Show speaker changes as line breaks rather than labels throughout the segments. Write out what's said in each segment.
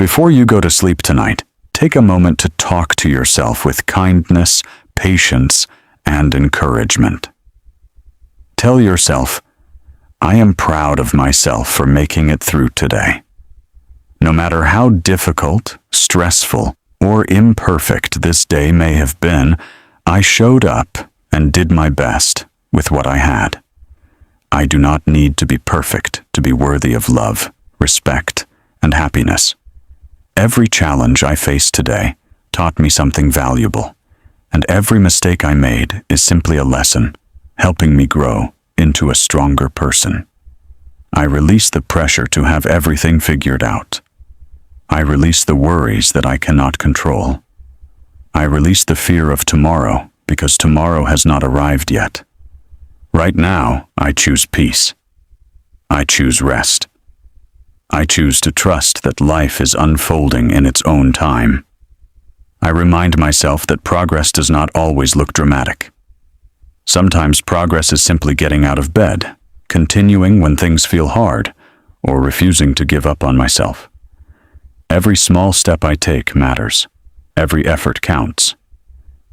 Before you go to sleep tonight, take a moment to talk to yourself with kindness, patience, and encouragement. Tell yourself, I am proud of myself for making it through today. No matter how difficult, stressful, or imperfect this day may have been, I showed up and did my best with what I had. I do not need to be perfect to be worthy of love, respect, and happiness. Every challenge I faced today taught me something valuable, and every mistake I made is simply a lesson, helping me grow into a stronger person. I release the pressure to have everything figured out. I release the worries that I cannot control. I release the fear of tomorrow because tomorrow has not arrived yet. Right now, I choose peace. I choose rest. I choose to trust that life is unfolding in its own time. I remind myself that progress does not always look dramatic. Sometimes progress is simply getting out of bed, continuing when things feel hard, or refusing to give up on myself. Every small step I take matters. Every effort counts.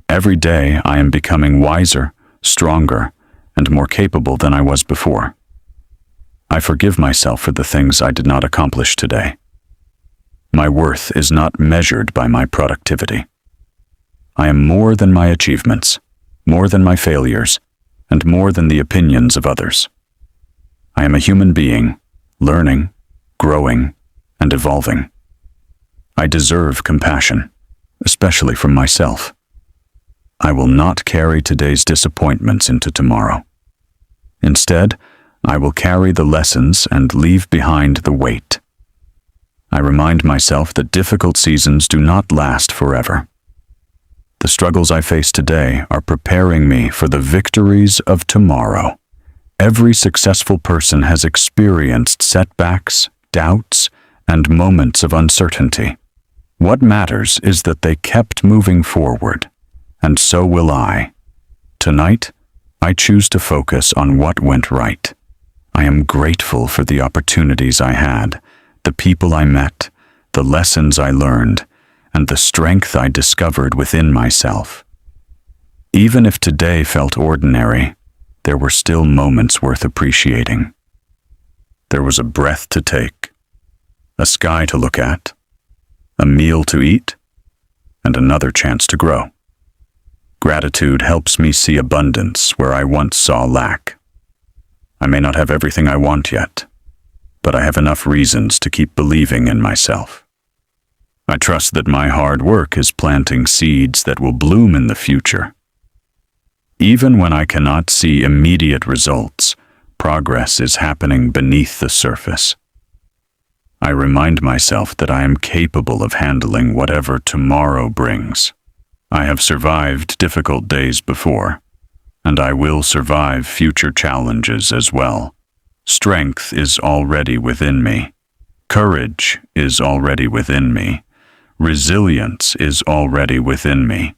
Every day I am becoming wiser, stronger, and more capable than I was before. I forgive myself for the things I did not accomplish today. My worth is not measured by my productivity. I am more than my achievements, more than my failures, and more than the opinions of others. I am a human being, learning, growing, and evolving. I deserve compassion, especially from myself. I will not carry today's disappointments into tomorrow. Instead, I will carry the lessons and leave behind the weight. I remind myself that difficult seasons do not last forever. The struggles I face today are preparing me for the victories of tomorrow. Every successful person has experienced setbacks, doubts, and moments of uncertainty. What matters is that they kept moving forward, and so will I. Tonight, I choose to focus on what went right. I am grateful for the opportunities I had, the people I met, the lessons I learned, and the strength I discovered within myself. Even if today felt ordinary, there were still moments worth appreciating. There was a breath to take, a sky to look at, a meal to eat, and another chance to grow. Gratitude helps me see abundance where I once saw lack. I may not have everything I want yet, but I have enough reasons to keep believing in myself. I trust that my hard work is planting seeds that will bloom in the future. Even when I cannot see immediate results, progress is happening beneath the surface. I remind myself that I am capable of handling whatever tomorrow brings. I have survived difficult days before, and I will survive future challenges as well. Strength is already within me. Courage is already within me. Resilience is already within me.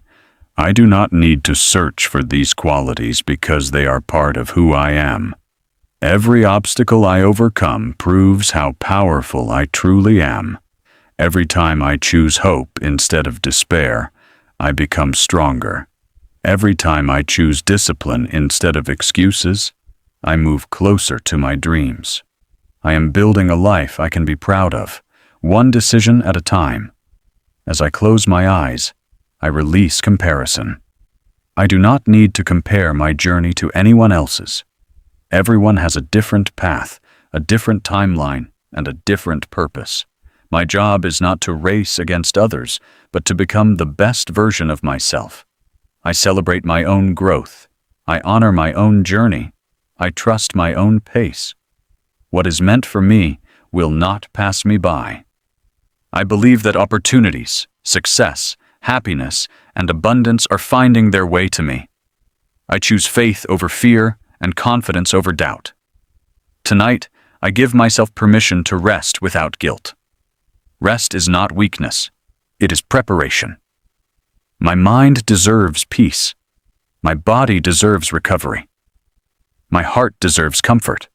I do not need to search for these qualities because they are part of who I am. Every obstacle I overcome proves how powerful I truly am. Every time I choose hope instead of despair, I become stronger. Every time I choose discipline instead of excuses, I move closer to my dreams. I am building a life I can be proud of, one decision at a time. As I close my eyes, I release comparison. I do not need to compare my journey to anyone else's. Everyone has a different path, a different timeline, and a different purpose. My job is not to race against others, but to become the best version of myself. I celebrate my own growth. I honor my own journey. I trust my own pace. What is meant for me will not pass me by. I believe that opportunities, success, happiness, and abundance are finding their way to me. I choose faith over fear and confidence over doubt. Tonight, I give myself permission to rest without guilt. Rest is not weakness. It is preparation. My mind deserves peace. My body deserves recovery. My heart deserves comfort.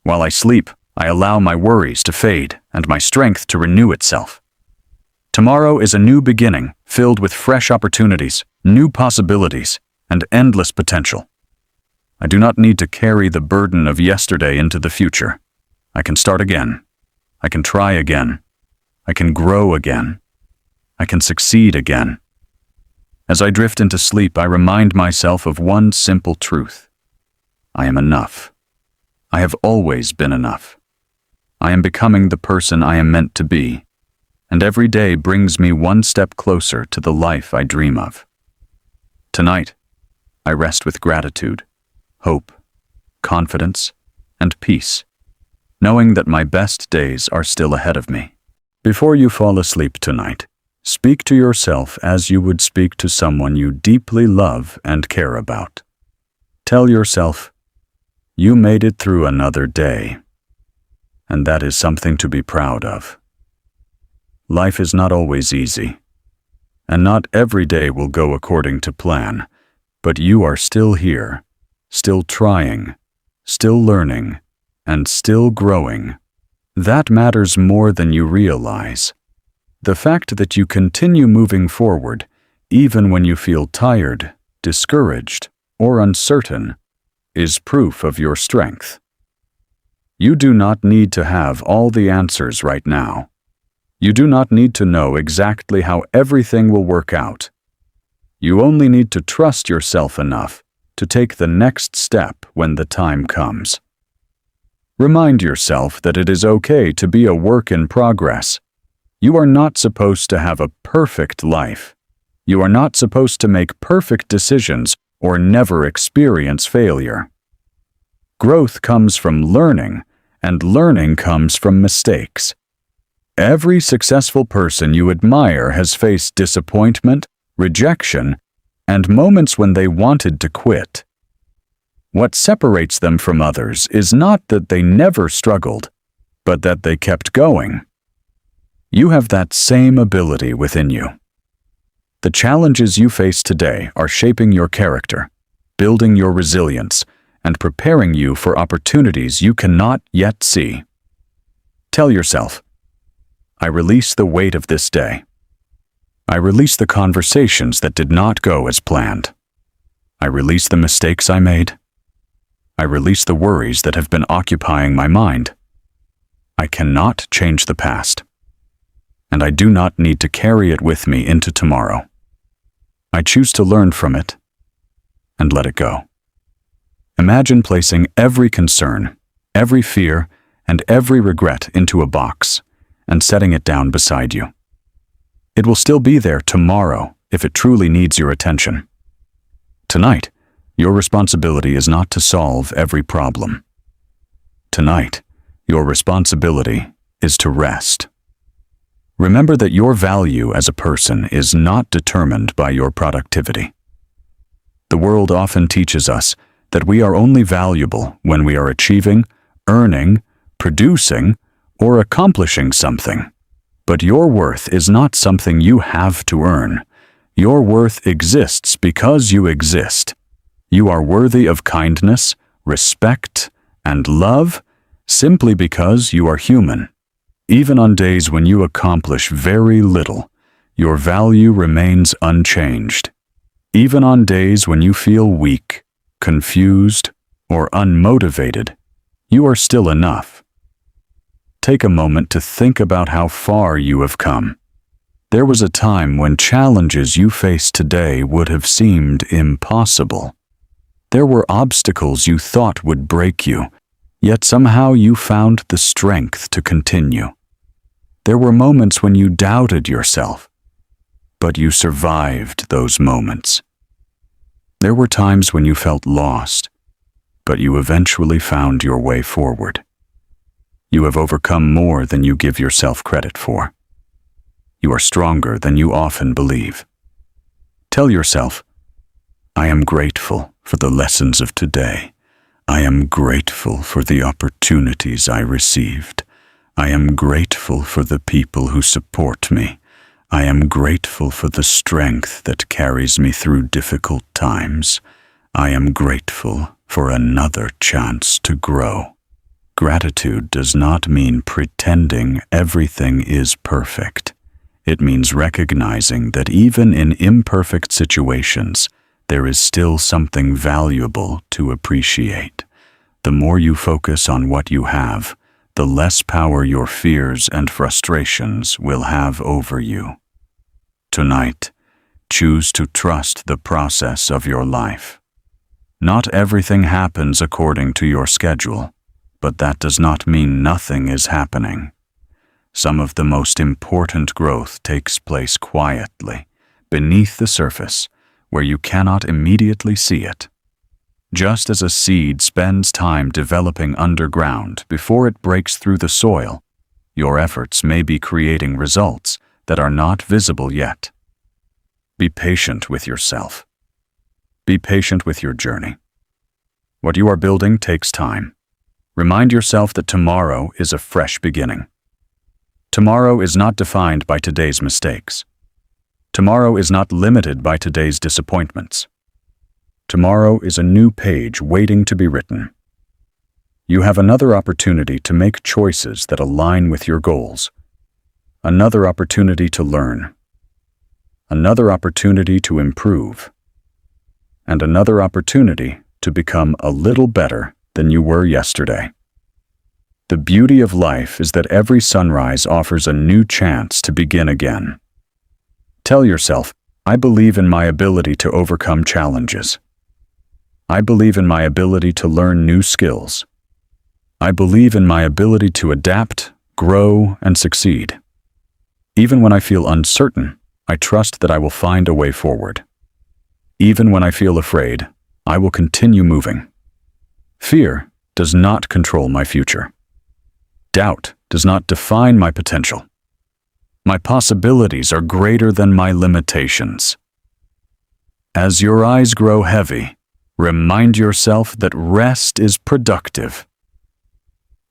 While I sleep, I allow my worries to fade and my strength to renew itself. Tomorrow is a new beginning, filled with fresh opportunities, new possibilities, and endless potential. I do not need to carry the burden of yesterday into the future. I can start again. I can try again. I can grow again. I can succeed again. As I drift into sleep, I remind myself of one simple truth. I am enough. I have always been enough. I am becoming the person I am meant to be, and every day brings me one step closer to the life I dream of. Tonight, I rest with gratitude, hope, confidence, and peace, knowing that my best days are still ahead of me. Before you fall asleep tonight, speak to yourself as you would speak to someone you deeply love and care about. Tell yourself, you made it through another day, and that is something to be proud of. Life is not always easy, and not every day will go according to plan, but you are still here, still trying, still learning, and still growing. That matters more than you realize. The fact that you continue moving forward, even when you feel tired, discouraged, or uncertain, is proof of your strength. You do not need to have all the answers right now. You do not need to know exactly how everything will work out. You only need to trust yourself enough to take the next step when the time comes. Remind yourself that it is okay to be a work in progress. You are not supposed to have a perfect life. You are not supposed to make perfect decisions or never experience failure. Growth comes from learning, and learning comes from mistakes. Every successful person you admire has faced disappointment, rejection, and moments when they wanted to quit. What separates them from others is not that they never struggled, but that they kept going. You have that same ability within you. The challenges you face today are shaping your character, building your resilience, and preparing you for opportunities you cannot yet see. Tell yourself, I release the weight of this day. I release the conversations that did not go as planned. I release the mistakes I made. I release the worries that have been occupying my mind. I cannot change the past, and I do not need to carry it with me into tomorrow. I choose to learn from it and let it go. Imagine placing every concern, every fear, and every regret into a box and setting it down beside you. It will still be there tomorrow if it truly needs your attention. Tonight, your responsibility is not to solve every problem. Tonight, your responsibility is to rest. Remember that your value as a person is not determined by your productivity. The world often teaches us that we are only valuable when we are achieving, earning, producing, or accomplishing something. But your worth is not something you have to earn. Your worth exists because you exist. You are worthy of kindness, respect, and love simply because you are human. Even on days when you accomplish very little, your value remains unchanged. Even on days when you feel weak, confused, or unmotivated, you are still enough. Take a moment to think about how far you have come. There was a time when challenges you face today would have seemed impossible. There were obstacles you thought would break you, yet somehow you found the strength to continue. There were moments when you doubted yourself, but you survived those moments. There were times when you felt lost, but you eventually found your way forward. You have overcome more than you give yourself credit for. You are stronger than you often believe. Tell yourself, I am grateful for the lessons of today. I am grateful for the opportunities I received. I am grateful for the people who support me. I am grateful for the strength that carries me through difficult times. I am grateful for another chance to grow. Gratitude does not mean pretending everything is perfect. It means recognizing that even in imperfect situations, there is still something valuable to appreciate. The more you focus on what you have, the less power your fears and frustrations will have over you. Tonight, choose to trust the process of your life. Not everything happens according to your schedule, but that does not mean nothing is happening. Some of the most important growth takes place quietly, beneath the surface, where you cannot immediately see it. Just as a seed spends time developing underground before it breaks through the soil, your efforts may be creating results that are not visible yet. Be patient with yourself. Be patient with your journey. What you are building takes time. Remind yourself that tomorrow is a fresh beginning. Tomorrow is not defined by today's mistakes. Tomorrow is not limited by today's disappointments. Tomorrow is a new page waiting to be written. You have another opportunity to make choices that align with your goals. Another opportunity to learn. Another opportunity to improve. And another opportunity to become a little better than you were yesterday. The beauty of life is that every sunrise offers a new chance to begin again. Tell yourself, I believe in my ability to overcome challenges. I believe in my ability to learn new skills. I believe in my ability to adapt, grow, and succeed. Even when I feel uncertain, I trust that I will find a way forward. Even when I feel afraid, I will continue moving. Fear does not control my future. Doubt does not define my potential. My possibilities are greater than my limitations. As your eyes grow heavy, remind yourself that rest is productive.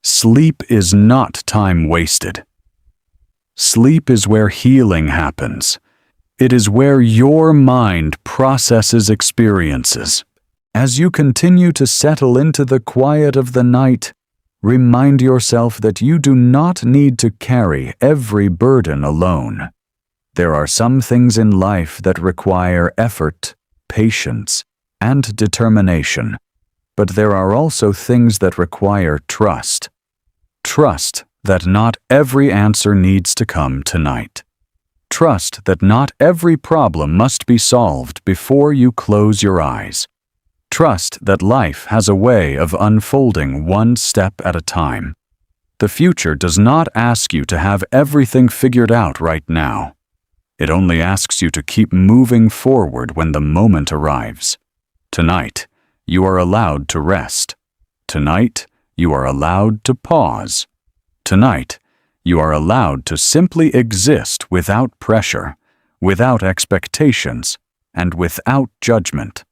Sleep is not time wasted. Sleep is where healing happens. It is where your mind processes experiences. As you continue to settle into the quiet of the night, remind yourself that you do not need to carry every burden alone. There are some things in life that require effort, patience, and determination, but there are also things that require trust. Trust that not every answer needs to come tonight. Trust that not every problem must be solved before you close your eyes. Trust that life has a way of unfolding one step at a time. The future does not ask you to have everything figured out right now. It only asks you to keep moving forward when the moment arrives. Tonight, you are allowed to rest. Tonight, you are allowed to pause. Tonight, you are allowed to simply exist without pressure, without expectations, and without judgment.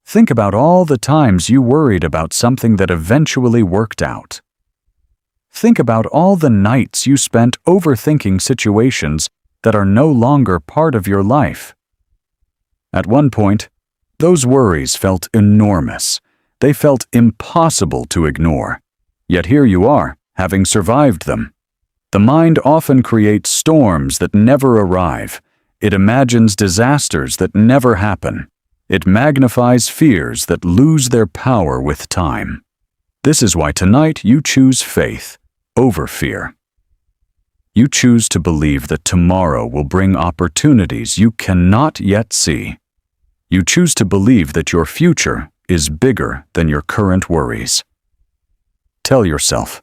Think about all the times you worried about something that eventually worked out. Think about all the nights you spent overthinking situations that are no longer part of your life. At one point, those worries felt enormous. They felt impossible to ignore. Yet here you are, having survived them. The mind often creates storms that never arrive. It imagines disasters that never happen. It magnifies fears that lose their power with time. This is why tonight you choose faith over fear. You choose to believe that tomorrow will bring opportunities you cannot yet see. You choose to believe that your future is bigger than your current worries. Tell yourself,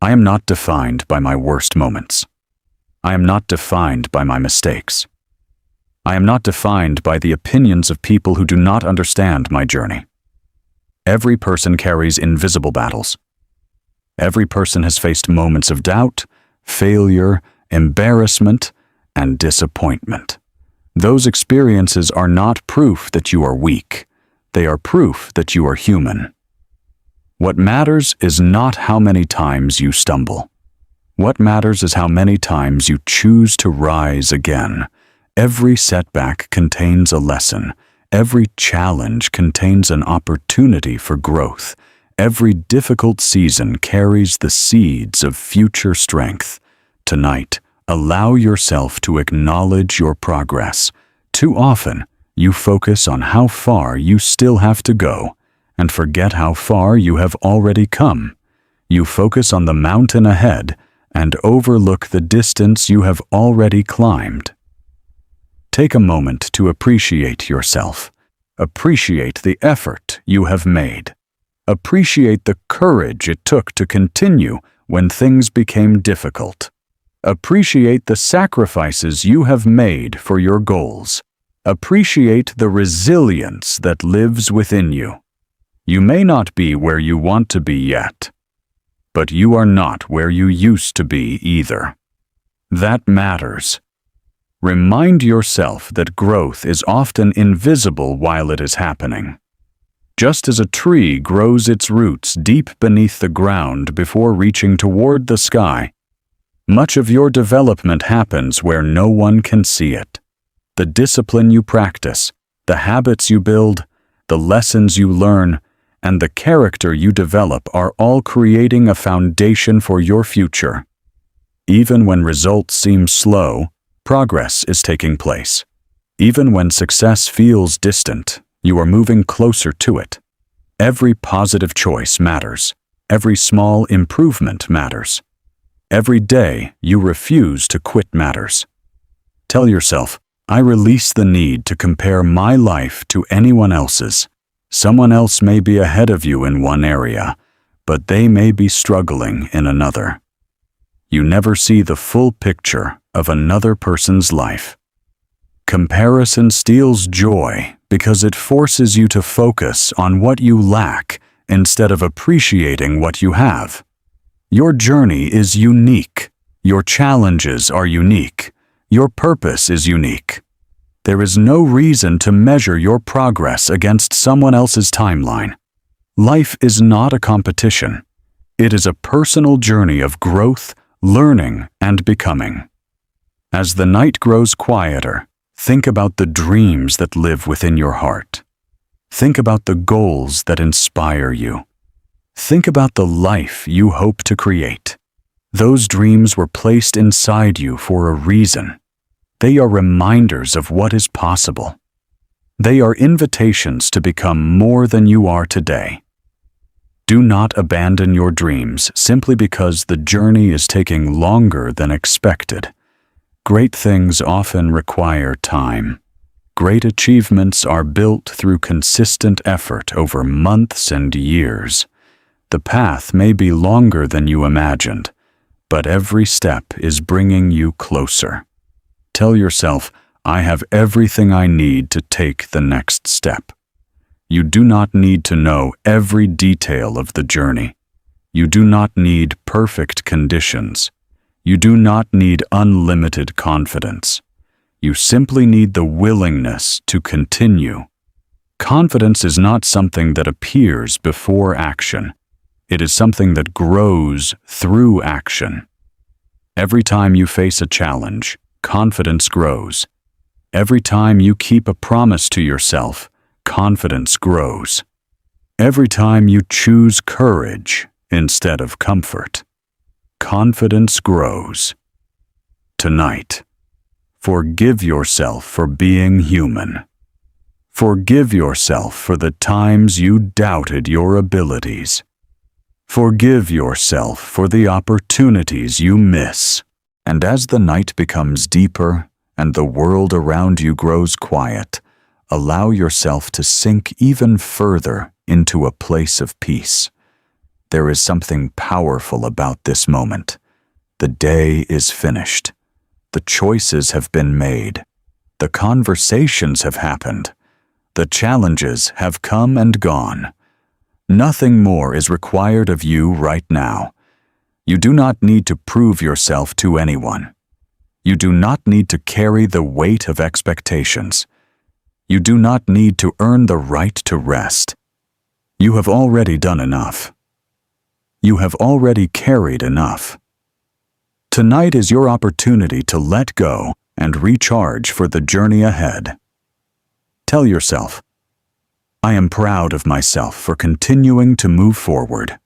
I am not defined by my worst moments. I am not defined by my mistakes. I am not defined by the opinions of people who do not understand my journey. Every person carries invisible battles. Every person has faced moments of doubt, failure, embarrassment, and disappointment. Those experiences are not proof that you are weak. They are proof that you are human. What matters is not how many times you stumble. What matters is how many times you choose to rise again. Every setback contains a lesson. Every challenge contains an opportunity for growth. Every difficult season carries the seeds of future strength. Tonight, allow yourself to acknowledge your progress. Too often, you focus on how far you still have to go and forget how far you have already come. You focus on the mountain ahead and overlook the distance you have already climbed. Take a moment to appreciate yourself. Appreciate the effort you have made. Appreciate the courage it took to continue when things became difficult. Appreciate the sacrifices you have made for your goals. Appreciate the resilience that lives within you. You may not be where you want to be yet, but you are not where you used to be either. That matters. Remind yourself that growth is often invisible while it is happening. Just as a tree grows its roots deep beneath the ground before reaching toward the sky, much of your development happens where no one can see it. The discipline you practice, the habits you build, the lessons you learn, and the character you develop are all creating a foundation for your future. Even when results seem slow, progress is taking place. Even when success feels distant, you are moving closer to it. Every positive choice matters. Every small improvement matters. Every day you refuse to quit matters. Tell yourself, I release the need to compare my life to anyone else's. Someone else may be ahead of you in one area, but they may be struggling in another. You never see the full picture of another person's life. Comparison steals joy because it forces you to focus on what you lack instead of appreciating what you have. Your journey is unique. Your challenges are unique. Your purpose is unique. There is no reason to measure your progress against someone else's timeline. Life is not a competition. It is a personal journey of growth, learning, and becoming. As the night grows quieter, think about the dreams that live within your heart. Think about the goals that inspire you. Think about the life you hope to create. Those dreams were placed inside you for a reason. They are reminders of what is possible. They are invitations to become more than you are today. Do not abandon your dreams simply because the journey is taking longer than expected. Great things often require time. Great achievements are built through consistent effort over months and years. The path may be longer than you imagined, but every step is bringing you closer. Tell yourself, I have everything I need to take the next step. You do not need to know every detail of the journey. You do not need perfect conditions. You do not need unlimited confidence. You simply need the willingness to continue. Confidence is not something that appears before action. It is something that grows through action. Every time you face a challenge, confidence grows. Every time you keep a promise to yourself, confidence grows. Every time you choose courage instead of comfort, confidence grows. Tonight, forgive yourself for being human. Forgive yourself for the times you doubted your abilities. Forgive yourself for the opportunities you miss. And as the night becomes deeper and the world around you grows quiet, allow yourself to sink even further into a place of peace. There is something powerful about this moment. The day is finished. The choices have been made. The conversations have happened. The challenges have come and gone. Nothing more is required of you right now. You do not need to prove yourself to anyone. You do not need to carry the weight of expectations. You do not need to earn the right to rest. You have already done enough. You have already carried enough. Tonight is your opportunity to let go and recharge for the journey ahead. Tell yourself, I am proud of myself for continuing to move forward.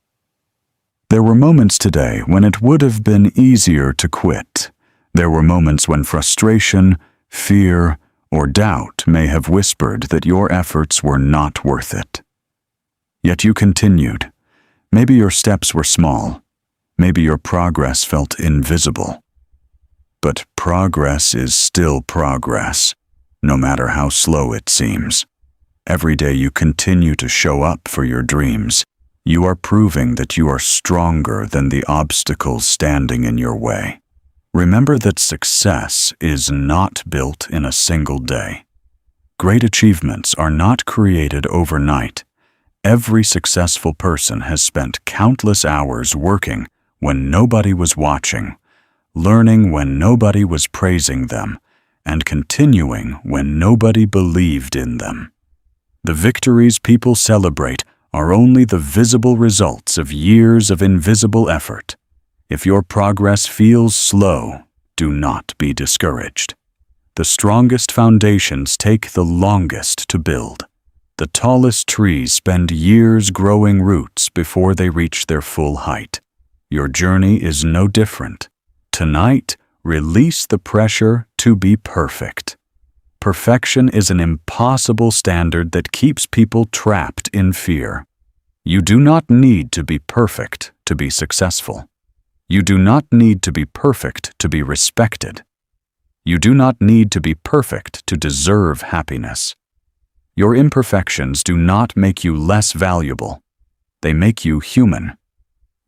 There were moments today when it would have been easier to quit. There were moments when frustration, fear, or doubt may have whispered that your efforts were not worth it. Yet you continued. Maybe your steps were small. Maybe your progress felt invisible. But progress is still progress, no matter how slow it seems. Every day you continue to show up for your dreams. You are proving that you are stronger than the obstacles standing in your way. Remember that success is not built in a single day. Great achievements are not created overnight. Every successful person has spent countless hours working when nobody was watching, learning when nobody was praising them, and continuing when nobody believed in them. The victories people celebrate are only the visible results of years of invisible effort. If your progress feels slow, do not be discouraged. The strongest foundations take the longest to build. The tallest trees spend years growing roots before they reach their full height. Your journey is no different. Tonight, release the pressure to be perfect. Perfection is an impossible standard that keeps people trapped in fear. You do not need to be perfect to be successful. You do not need to be perfect to be respected. You do not need to be perfect to deserve happiness. Your imperfections do not make you less valuable. They make you human.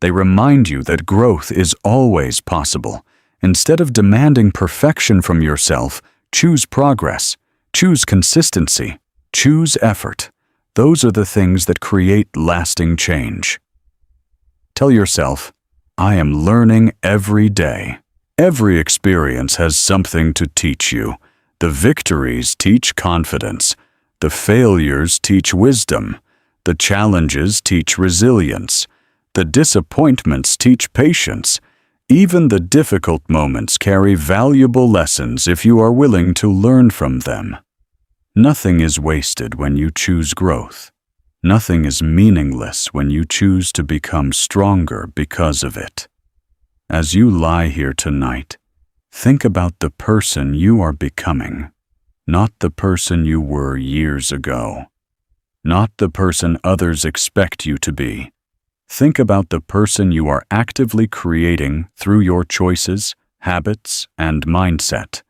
They remind you that growth is always possible. Instead of demanding perfection from yourself, choose progress, choose consistency, choose effort. Those are the things that create lasting change. Tell yourself, I am learning every day. Every experience has something to teach you. The victories teach confidence. The failures teach wisdom. The challenges teach resilience. The disappointments teach patience. Even the difficult moments carry valuable lessons if you are willing to learn from them. Nothing is wasted when you choose growth. Nothing is meaningless when you choose to become stronger because of it. As you lie here tonight, think about the person you are becoming, not the person you were years ago, not the person others expect you to be. Think about the person you are actively creating through your choices, habits, and mindset.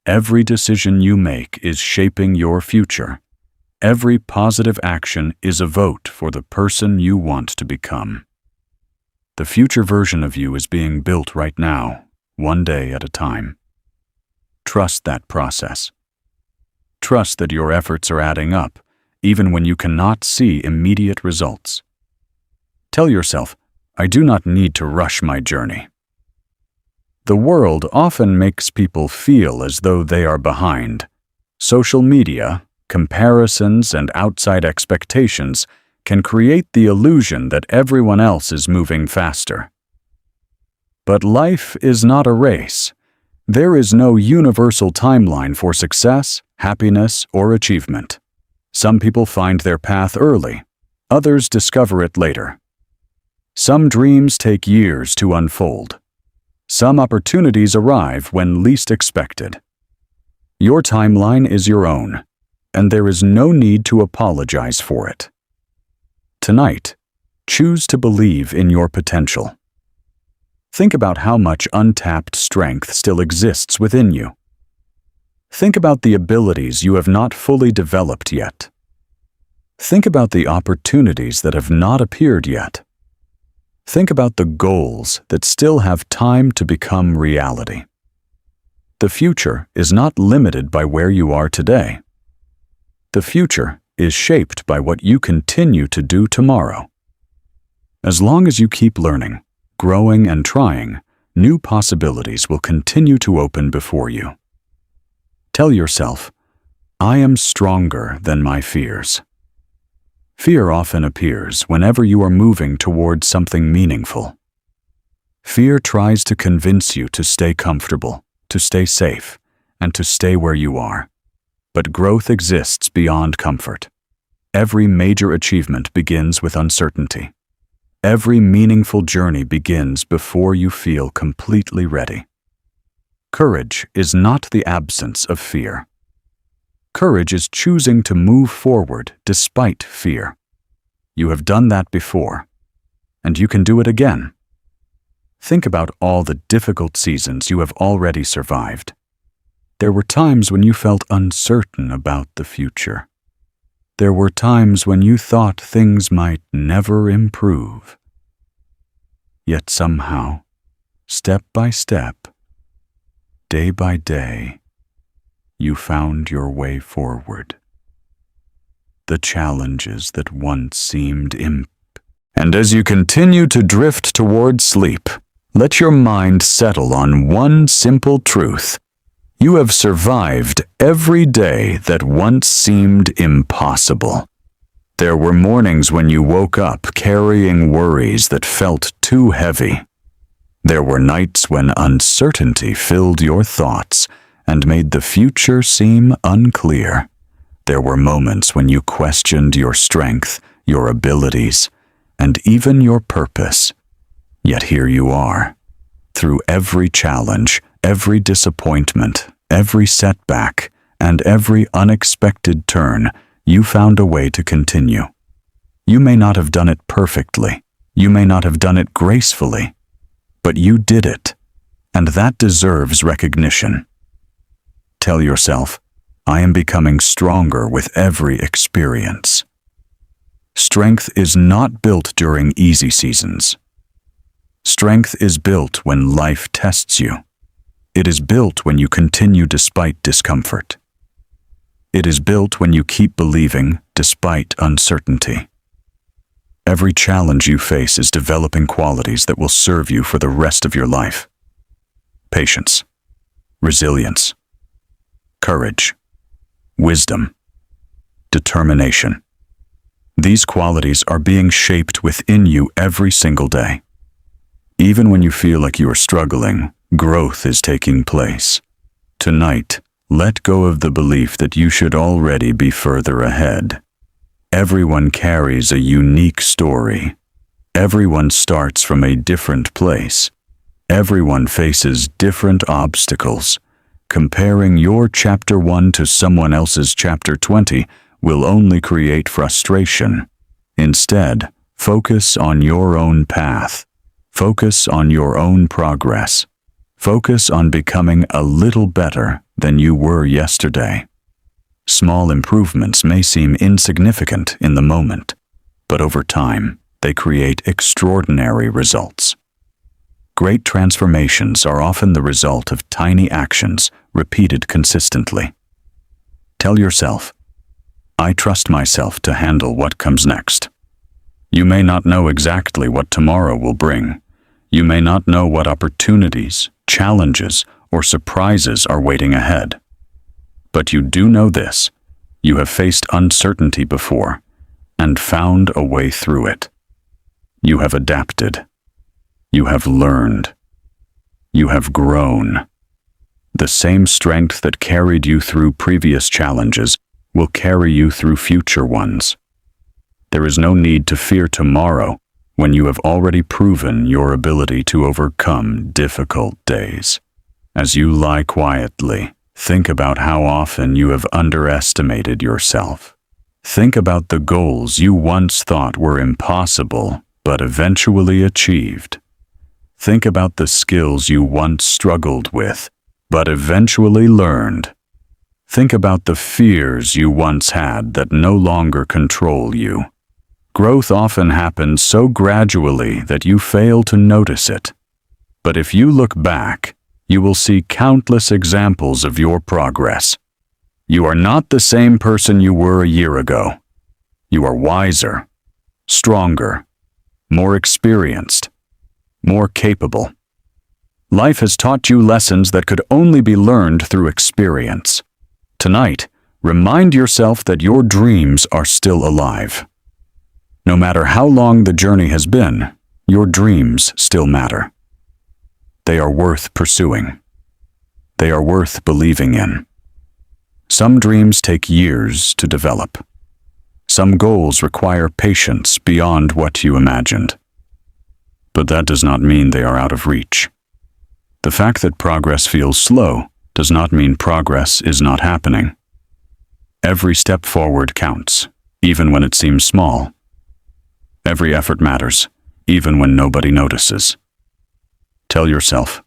Every decision you make is shaping your future. Every positive action is a vote for the person you want to become. The future version of you is being built right now, one day at a time. Trust that process. Trust that your efforts are adding up, even when you cannot see immediate results. Tell yourself, I do not need to rush my journey. The world often makes people feel as though they are behind. Social media, comparisons, and outside expectations can create the illusion that everyone else is moving faster. But life is not a race. There is no universal timeline for success, happiness, or achievement. Some people find their path early. Others discover it later. Some dreams take years to unfold. Some opportunities arrive when least expected. Your timeline is your own, and there is no need to apologize for it. Tonight, choose to believe in your potential. Think about how much untapped strength still exists within you. Think about the abilities you have not fully developed yet. Think about the opportunities that have not appeared yet. Think about the goals that still have time to become reality. The future is not limited by where you are today. The future is shaped by what you continue to do tomorrow. As long as you keep learning, growing, and trying, new possibilities will continue to open before you. Tell yourself, I am stronger than my fears. Fear often appears whenever you are moving towards something meaningful. Fear tries to convince you to stay comfortable, to stay safe, and to stay where you are. But growth exists beyond comfort. every major achievement begins with uncertainty. Every meaningful journey begins before you feel completely ready. Courage is not the absence of fear. Courage is choosing to move forward despite fear. You have done that before, and you can do it again. Think about all the difficult seasons you have already survived. There were times when you felt uncertain about the future. There were times when you thought things might never improve. Yet somehow, step by step, day by day, you found your way forward. The challenges that once seemed and as you continue to drift toward sleep, let your mind settle on one simple truth. You have survived every day that once seemed impossible. There were mornings when you woke up carrying worries that felt too heavy. There were nights when uncertainty filled your thoughts and made the future seem unclear. There were moments when you questioned your strength, your abilities, and even your purpose. Yet here you are. Through every challenge, every disappointment, every setback, and every unexpected turn, you found a way to continue. You may not have done it perfectly. You may not have done it gracefully. But you did it, and that deserves recognition. Tell yourself, I am becoming stronger with every experience. Strength is not built during easy seasons. Strength is built when life tests you. It is built when you continue despite discomfort. It is built when you keep believing despite uncertainty. Every challenge you face is developing qualities that will serve you for the rest of your life. Patience, resilience, courage, wisdom, determination. These qualities are being shaped within you every single day. Even when you feel like you are struggling, growth is taking place. Tonight, let go of the belief that you should already be further ahead. Everyone carries a unique story. Everyone starts from a different place. Everyone faces different obstacles. Comparing your chapter 1 to someone else's chapter 20 will only create frustration. Instead, focus on your own path. Focus on your own progress. Focus on becoming a little better than you were yesterday. Small improvements may seem insignificant in the moment, but over time, they create extraordinary results. Great transformations are often the result of tiny actions repeated consistently. Tell yourself, I trust myself to handle what comes next. You may not know exactly what tomorrow will bring. You may not know what opportunities, challenges, or surprises are waiting ahead. But you do know this: you have faced uncertainty before and found a way through it. You have adapted. You have learned. You have grown. The same strength that carried you through previous challenges will carry you through future ones. There is no need to fear tomorrow when you have already proven your ability to overcome difficult days. As you lie quietly, think about how often you have underestimated yourself. Think about the goals you once thought were impossible but eventually achieved. Think about the skills you once struggled with but eventually learned. Think about the fears you once had that no longer control you. Growth often happens so gradually that you fail to notice it. But if you look back, you will see countless examples of your progress. You are not the same person you were a year ago. You are wiser, stronger, more experienced, more capable. Life has taught you lessons that could only be learned through experience. Tonight, remind yourself that your dreams are still alive. No matter how long the journey has been, your dreams still matter. They are worth pursuing. They are worth believing in. Some dreams take years to develop. some goals require patience beyond what you imagined. But that does not mean they are out of reach. The fact that progress feels slow does not mean progress is not happening. Every step forward counts, even when it seems small. Every effort matters, even when nobody notices. Tell yourself,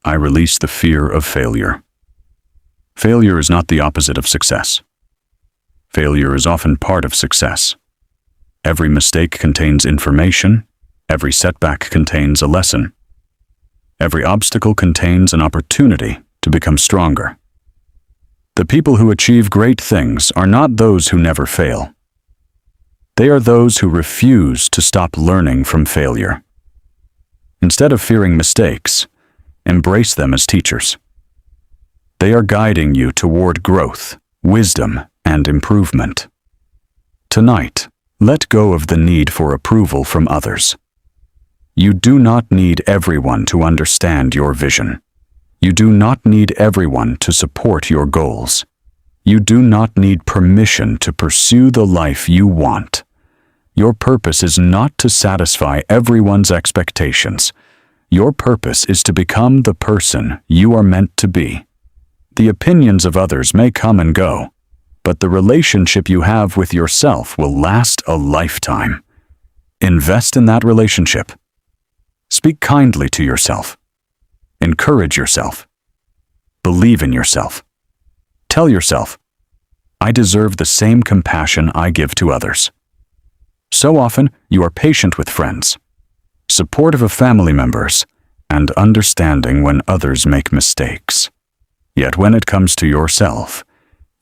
I release the fear of failure. Failure is not the opposite of success. Failure is often part of success. Every mistake contains information. Every setback contains a lesson. Every obstacle contains an opportunity to become stronger. The people who achieve great things are not those who never fail. They are those who refuse to stop learning from failure. Instead of fearing mistakes, embrace them as teachers. They are guiding you toward growth, wisdom, and improvement. Tonight, let go of the need for approval from others. You do not need everyone to understand your vision. You do not need everyone to support your goals. You do not need permission to pursue the life you want. Your purpose is not to satisfy everyone's expectations. Your purpose is to become the person you are meant to be. The opinions of others may come and go, but the relationship you have with yourself will last a lifetime. Invest in that relationship. Speak kindly to yourself. Encourage yourself. Believe in yourself. Tell yourself, I deserve the same compassion I give to others. So often, you are patient with friends, supportive of family members, and understanding when others make mistakes. Yet when it comes to yourself,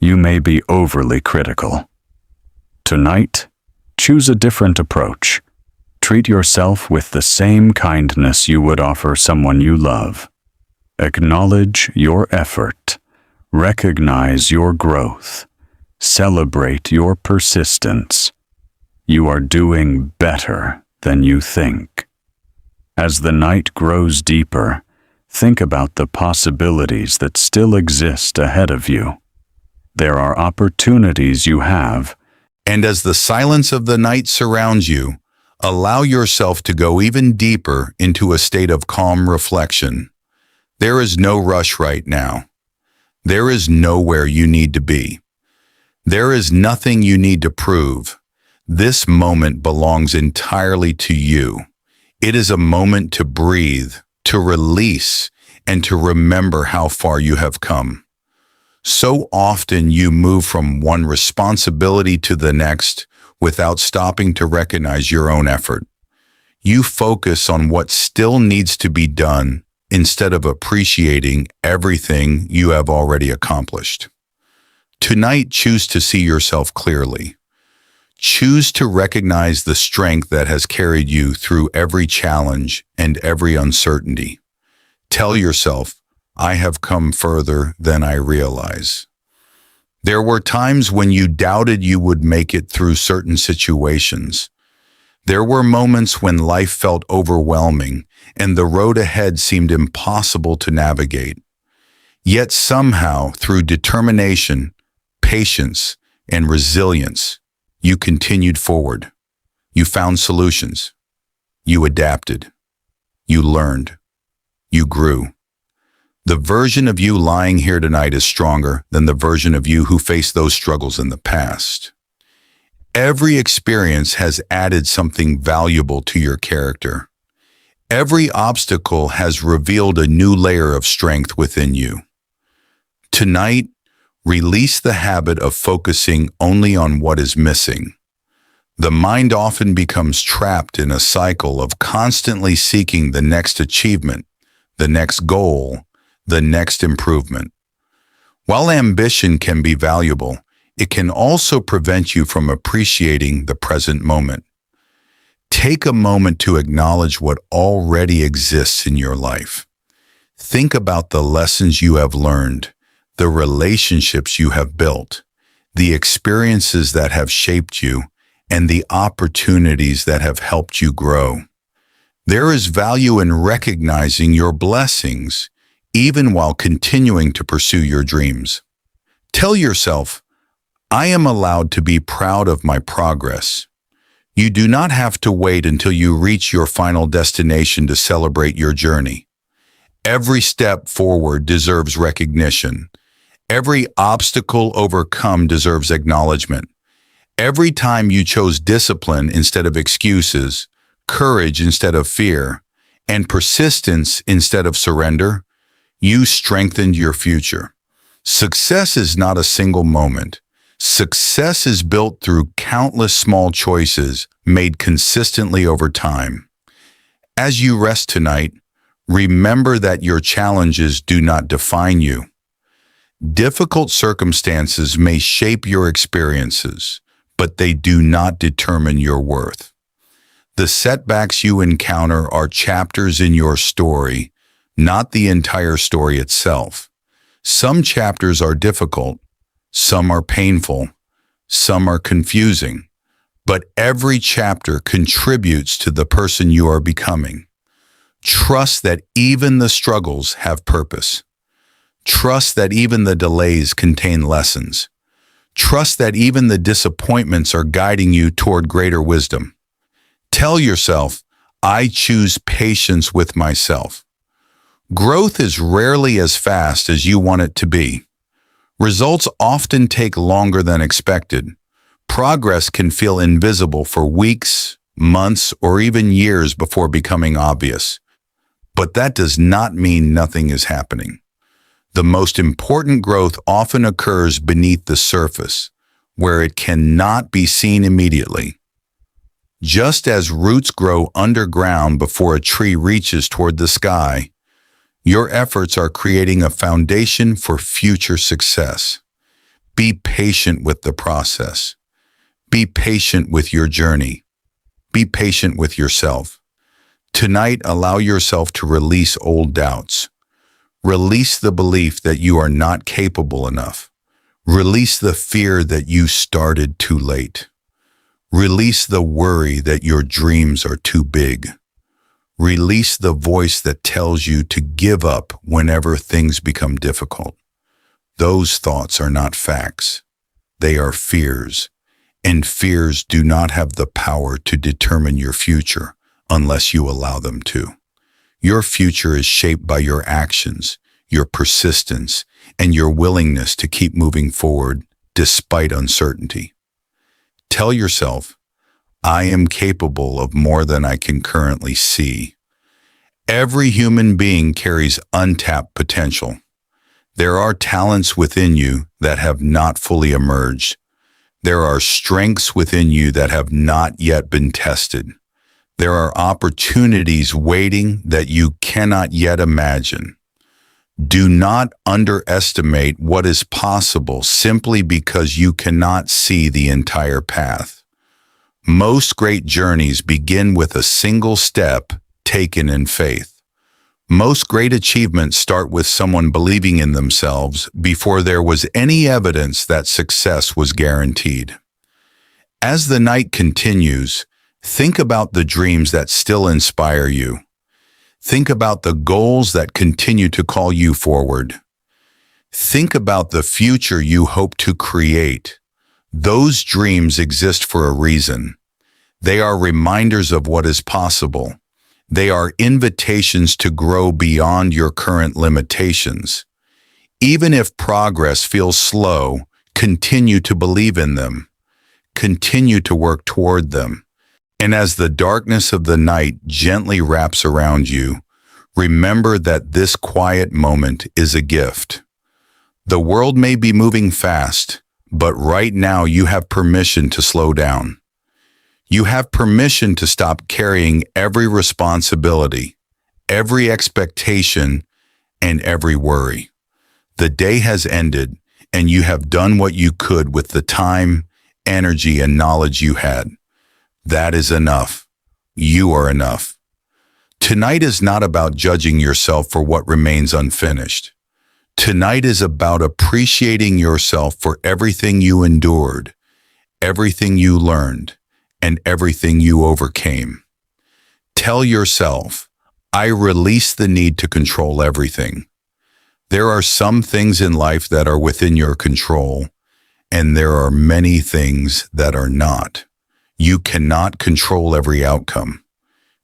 you may be overly critical. Tonight, choose a different approach. Treat yourself with the same kindness you would offer someone you love. Acknowledge your effort. Recognize your growth. Celebrate your persistence. You are doing better than you think. As the night grows deeper, think about the possibilities that still exist ahead of you. There are opportunities you have.
And as the silence of the night surrounds you, allow yourself to go even deeper into a state of calm reflection. There is no rush right now. There is nowhere you need to be. There is nothing you need to prove. This moment belongs entirely to you. It is a moment to breathe, to release, and to remember how far you have come. So often you move from one responsibility to the next without stopping to recognize your own effort. You focus on what still needs to be done instead of appreciating everything you have already accomplished. Tonight, choose to see yourself clearly. Choose to recognize the strength that has carried you through every challenge and every uncertainty. Tell yourself, I have come further than I realize. There were times when you doubted you would make it through certain situations. There were moments when life felt overwhelming and the road ahead seemed impossible to navigate. Yet somehow, through determination, patience, and resilience, you continued forward. You found solutions. You adapted. You learned. You grew. The version of you lying here tonight is stronger than the version of you who faced those struggles in the past. Every experience has added something valuable to your character. Every obstacle has revealed a new layer of strength within you. Tonight, release the habit of focusing only on what is missing. The mind often becomes trapped in a cycle of constantly seeking the next achievement, the next goal, the next improvement. While ambition can be valuable, it can also prevent you from appreciating the present moment. Take a moment to acknowledge what already exists in your life. Think about the lessons you have learned, the relationships you have built, the experiences that have shaped you, and the opportunities that have helped you grow. There is value in recognizing your blessings, even while continuing to pursue your dreams. Tell yourself, I am allowed to be proud of my progress. You do not have to wait until you reach your final destination to celebrate your journey. Every step forward deserves recognition. Every obstacle overcome deserves acknowledgement. Every time you chose discipline instead of excuses, courage instead of fear, and persistence instead of surrender, you strengthened your future. Success is not a single moment. Success is built through countless small choices made consistently over time. As you rest tonight, remember that your challenges do not define you. Difficult circumstances may shape your experiences, but they do not determine your worth. The setbacks you encounter are chapters in your story, not the entire story itself. Some chapters are difficult, some are painful, some are confusing, but every chapter contributes to the person you are becoming. Trust that even the struggles have purpose. Trust that even the delays contain lessons. Trust that even the disappointments are guiding you toward greater wisdom. Tell yourself, I choose patience with myself. Growth is rarely as fast as you want it to be. Results often take longer than expected. Progress can feel invisible for weeks, months, or even years before becoming obvious. But that does not mean nothing is happening. The most important growth often occurs beneath the surface, where it cannot be seen immediately. Just as roots grow underground before a tree reaches toward the sky, your efforts are creating a foundation for future success. Be patient with the process. Be patient with your journey. Be patient with yourself. Tonight, allow yourself to release old doubts. Release the belief that you are not capable enough. Release the fear that you started too late. Release the worry that your dreams are too big. Release the voice that tells you to give up whenever things become difficult. Those thoughts are not facts. They are fears, and fears do not have the power to determine your future unless you allow them to. Your future is shaped by your actions, your persistence, and your willingness to keep moving forward despite uncertainty. Tell yourself, I am capable of more than I can currently see. Every human being carries untapped potential. There are talents within you that have not fully emerged. There are strengths within you that have not yet been tested. There are opportunities waiting that you cannot yet imagine. Do not underestimate what is possible simply because you cannot see the entire path. Most great journeys begin with a single step taken in faith. Most great achievements start with someone believing in themselves before there was any evidence that success was guaranteed. As the night continues, think about the dreams that still inspire you. Think about the goals that continue to call you forward. Think about the future you hope to create. Those dreams exist for a reason. They are reminders of what is possible. They are invitations to grow beyond your current limitations. Even if progress feels slow, continue to believe in them. Continue to work toward them. And as the darkness of the night gently wraps around you, remember that this quiet moment is a gift. The world may be moving fast, but right now you have permission to slow down. You have permission to stop carrying every responsibility, every expectation, and every worry. The day has ended, and you have done what you could with the time, energy, and knowledge you had. That is enough. You are enough. Tonight is not about judging yourself for what remains unfinished. Tonight is about appreciating yourself for everything you endured, everything you learned, and everything you overcame. Tell yourself, I release the need to control everything. There are some things in life that are within your control, and there are many things that are not. You cannot control every outcome.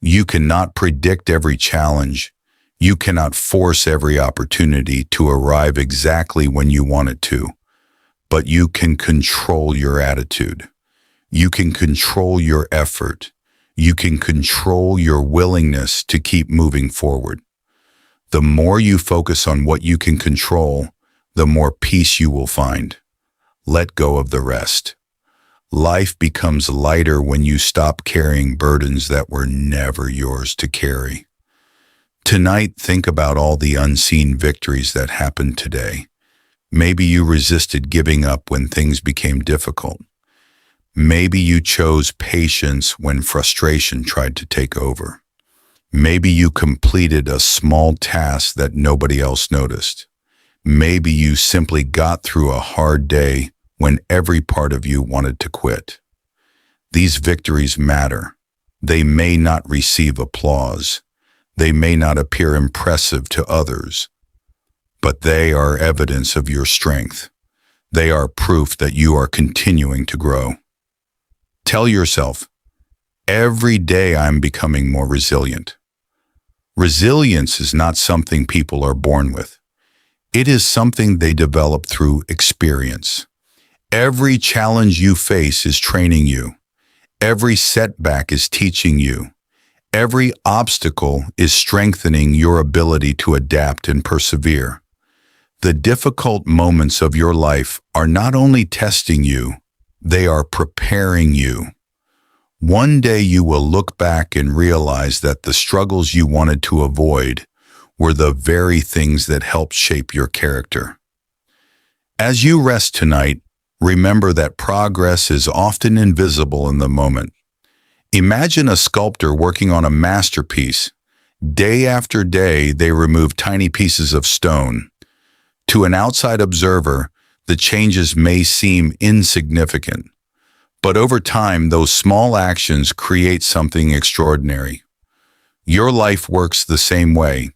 You cannot predict every challenge. You cannot force every opportunity to arrive exactly when you want it to. But you can control your attitude. You can control your effort. You can control your willingness to keep moving forward. The more you focus on what you can control, the more peace you will find. Let go of the rest. Life becomes lighter when you stop carrying burdens that were never yours to carry. Tonight, think about all the unseen victories that happened today. Maybe you resisted giving up when things became difficult. Maybe you chose patience when frustration tried to take over. Maybe you completed a small task that nobody else noticed. Maybe you simply got through a hard day when every part of you wanted to quit. These victories matter. They may not receive applause. They may not appear impressive to others, but they are evidence of your strength. They are proof that you are continuing to grow. Tell yourself, every day I'm becoming more resilient. Resilience is not something people are born with. It is something they develop through experience. Every challenge you face is training you. Every setback is teaching you. Every obstacle is strengthening your ability to adapt and persevere. The difficult moments of your life are not only testing you, they are preparing you. One day you will look back and realize that the struggles you wanted to avoid were the very things that helped shape your character. As you rest tonight, remember that progress is often invisible in the moment. Imagine a sculptor working on a masterpiece. Day after day, they remove tiny pieces of stone. To an outside observer, the changes may seem insignificant, but over time, those small actions create something extraordinary. Your life works the same way.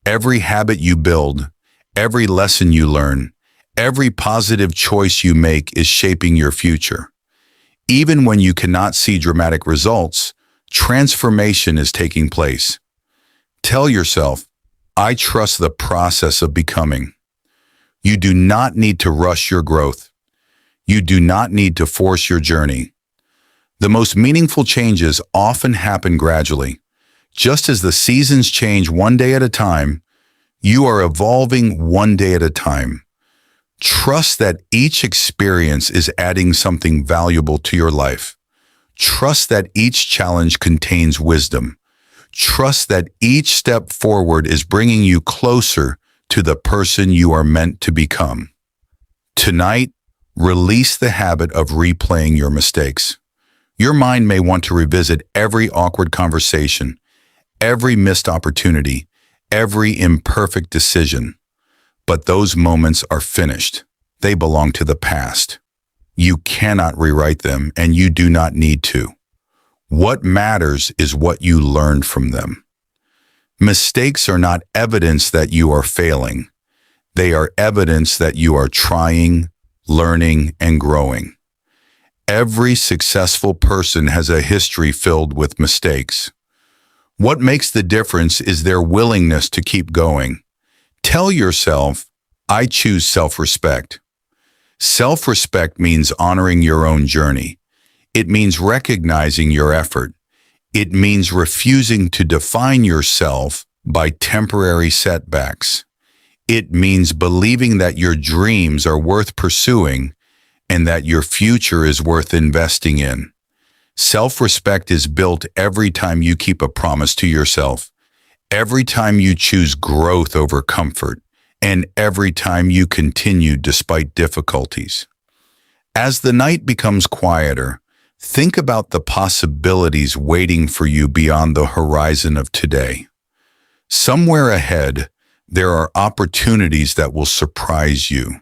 Every habit you build, every lesson you learn, every positive choice you make is shaping your future. Even when you cannot see dramatic results, transformation is taking place. Tell yourself, I trust the process of becoming. You do not need to rush your growth. You do not need to force your journey. The most meaningful changes often happen gradually. Just as the seasons change one day at a time, you are evolving one day at a time. Trust that each experience is adding something valuable to your life. Trust that each challenge contains wisdom. Trust that each step forward is bringing you closer to the person you are meant to become. Tonight, release the habit of replaying your mistakes. Your mind may want to revisit every awkward conversation, every missed opportunity, every imperfect decision. But those moments are finished. They belong to the past. You cannot rewrite them, and you do not need to. What matters is what you learned from them. Mistakes are not evidence that you are failing. They are evidence that you are trying, learning, and growing. Every successful person has a history filled with mistakes. What makes the difference is their willingness to keep going. Tell yourself, I choose self-respect. Self-respect means honoring your own journey. It means recognizing your effort. It means refusing to define yourself by temporary setbacks. It means believing that your dreams are worth pursuing and that your future is worth investing in. Self-respect is built every time you keep a promise to yourself, every time you choose growth over comfort, and every time you continue despite difficulties. As the night becomes quieter, think about the possibilities waiting for you beyond the horizon of today. Somewhere ahead, there are opportunities that will surprise you.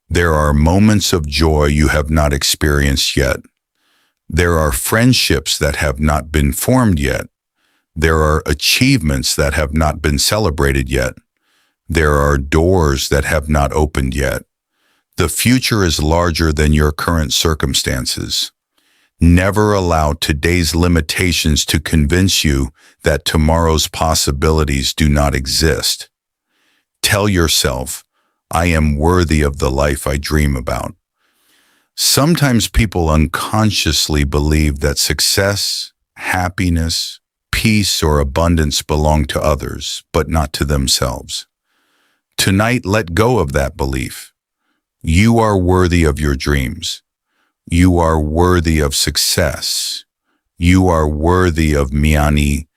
There are moments of joy you have not experienced yet. There are friendships that have not been formed yet. There are achievements that have not been celebrated yet. There are doors that have not opened yet. The future is larger than your current circumstances. Never allow today's limitations to convince you that tomorrow's possibilities do not exist. Tell yourself, I am worthy of the life I dream about. Sometimes people unconsciously believe that success, happiness, peace, or abundance belong to others, but not to themselves. Tonight, let go of that belief. You are worthy of your dreams. You are worthy of success. You are worthy of Miani